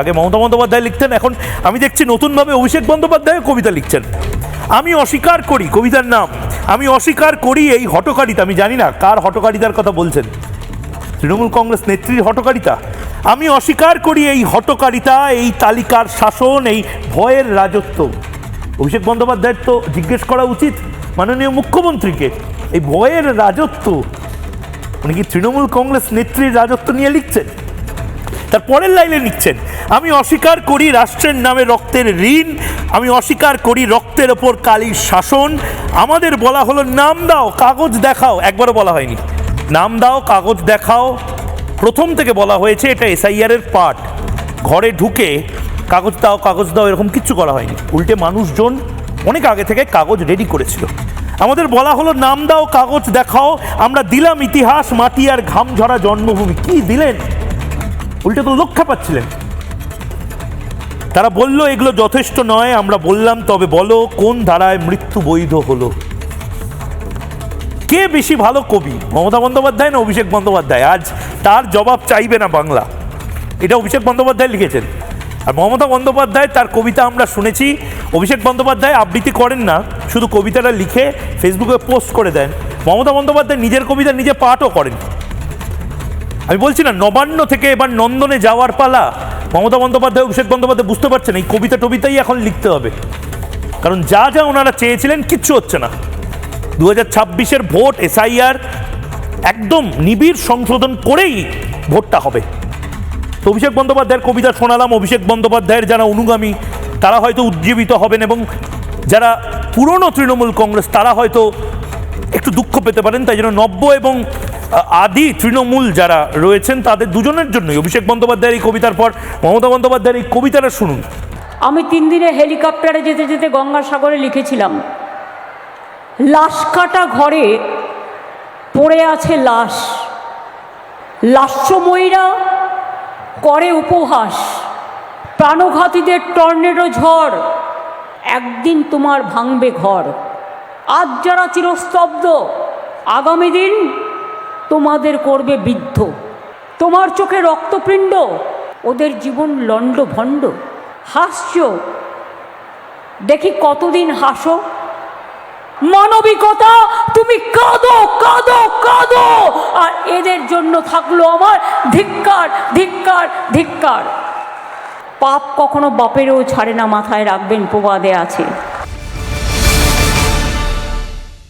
আগে মমতা বন্দ্যোপাধ্যায় লিখতেন, এখন আমি দেখছি নতুনভাবে অভিষেক বন্দ্যোপাধ্যায় কবিতা লিখছেন। আমি অস্বীকার করি, কবিতার নাম আমি অস্বীকার করি এই হঠকারিতা। আমি জানি না কার হঠকারিতার কথা বলছেন, তৃণমূল কংগ্রেস নেত্রীর হঠকারিতা। আমি অস্বীকার করি এই হঠকারিতা, এই তালিকার শাসন, এই ভয়ের রাজত্ব। অভিষেক বন্দ্যোপাধ্যায়ের তো জিজ্ঞেস করা উচিত মাননীয় মুখ্যমন্ত্রীকে, এই ভয়ের রাজত্ব উনি কি তৃণমূল কংগ্রেস নেত্রীর রাজত্ব নিয়ে লিখছেন? তার পরের লাইনে লিখছেন, আমি অস্বীকার করি রাষ্ট্রের নামে রক্তের ঋণ, আমি অস্বীকার করি রক্তের ওপর কালির শাসন। আমাদের বলা হলো নাম দাও কাগজ দেখাও, একবারও বলা হয়নি নাম দাও কাগজ দেখাও। প্রথম থেকে বলা হয়েছে এটা এসআইআর এর পার্ট, ঘরে ঢুকে কাগজ দাও এরকম কিচ্ছু করা হয়নি। উল্টে মানুষজন অনেক আগে থেকে কাগজ রেডি করেছিল। আমাদের বলা হলো নাম দাও কাগজ দেখাও, আমরা দিলাম ইতিহাস মাটি আর ঘাম ঝরা জন্মভূমি। কি দিলেন? উল্টে তো রক্ষা পাচ্ছিলেন। তারা বলল এগুলো যথেষ্ট নয়, আমরা বললাম তবে বলো কোন ধারায় মৃত্যু বৈধ হলো। কে বেশি ভালো কবি, মমতা বন্দ্যোপাধ্যায় না অভিষেক বন্দ্যোপাধ্যায়? আজ তার জবাব চাইবে না বাংলা, এটা অভিষেক বন্দ্যোপাধ্যায় লিখেছেন। আর মমতা বন্দ্যোপাধ্যায় তার কবিতা আমরা শুনেছি। অভিষেক বন্দ্যোপাধ্যায় আবৃত্তি করেন না, শুধু কবিতাটা লিখে ফেসবুকে পোস্ট করে দেন। মমতা বন্দ্যোপাধ্যায় নিজের কবিতা নিজে পাঠও করেন। আমি বলছি না নবান্ন থেকে এবার নন্দনে যাওয়ার পালা। মমতা বন্দ্যোপাধ্যায় অভিষেক বন্দ্যোপাধ্যায় বুঝতে পারছেন এই কবিতাই এখন লিখতে হবে, কারণ যা যা ওনারা চেয়েছিলেন কিচ্ছু হচ্ছে না। 2026-এর ভোট এসআইআর একদম নিবিড় সংশোধন করেই ভোটটা হবে। তো অভিষেক বন্দ্যোপাধ্যায়ের কবিতা শোনালাম, অভিষেক বন্দ্যোপাধ্যায়ের যারা অনুগামী তারা হয়তো উজ্জীবিত হবেন, এবং যারা পুরনো তৃণমূল কংগ্রেস তারা হয়তো একটু দুঃখ পেতে পারেন। তাই জন্য নব্য এবং আদি তৃণমূল যারা রয়েছেন তাদের দুজনের জন্যই অভিষেক বন্দ্যোপাধ্যায়ের এই কবিতার পর মমতা বন্দ্যোপাধ্যায়ের এই কবিতাটা শুনুন। আমি 3 দিনে হেলিকপ্টারে যেতে যেতে গঙ্গাসাগরে লিখেছিলাম, লাশ কাটা ঘরে পড়ে আছে লাশ, লাস্যময়ীরা করে উপহাস, প্রাণঘাতীদের টর্নেডো ঝড় একদিন তোমার ভাঙবে ঘর। আজ যারা চিরস্তব্ধ আগামী দিন তোমাদের করবে বিদ্ধ। তোমার চোখে রক্তপিণ্ড, ওদের জীবন লণ্ড ভণ্ড। হাসছো দেখি কতদিন হাসো, মানবিকতা তুমি কাঁদো কাঁদো কাঁদো, আর এদের জন্য থাকলো আমার ধিক্কার ধিক্কার ধিক্কার। পাপ কখনো বাপেরও ছাড়ে না, মাথায় রাখবেন, প্রবাদে আছে।